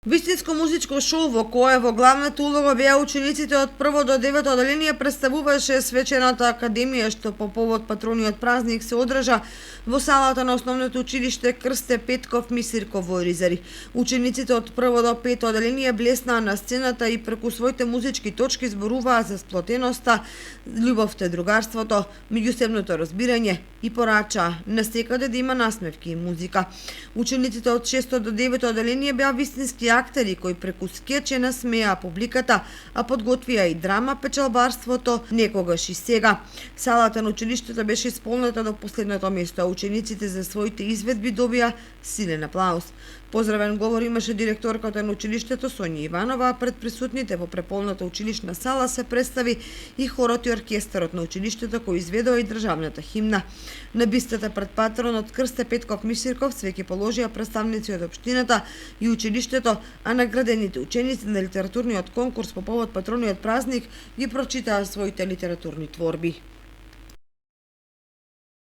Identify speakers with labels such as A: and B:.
A: Вистинско музичко шоу во кое во главната улога беа учениците од 1 до 9 одделение представуваше свечената академија што по повод патрониот празник се одржа во салата на основното училиште Крсте Петков Мисирков во Оризари. Учениците од 1 до 5 одделение блеснаа на сцената и преку своите музички точки зборуваа за сплотеноста, љубовта и другарството, меѓусебното разбирање и порачаа настекаде да има насмевки и музика. Учениците од 6 до 9 одделение беа вистински актери кои преку скеч насмеа публиката, а подготвија и драма печалбарството некогаш и сега. Салата на училиштето беше исполнета до последното место, а учениците за своите изведби добија силен аплауз. Поздравен говор имаше директорката на училиштето Сонја Иванова, а пред присутните во преполната училишна сала се представи и хорот и оркестарот на училиштето кој изведува и државната химна. На бистата пред патронот Крсте Петков Мисирков свеќе положија представници од општината и училиштето, а наградените ученици на литературниот конкурс по повод патрониот празник ги прочитаа своите литературни творби.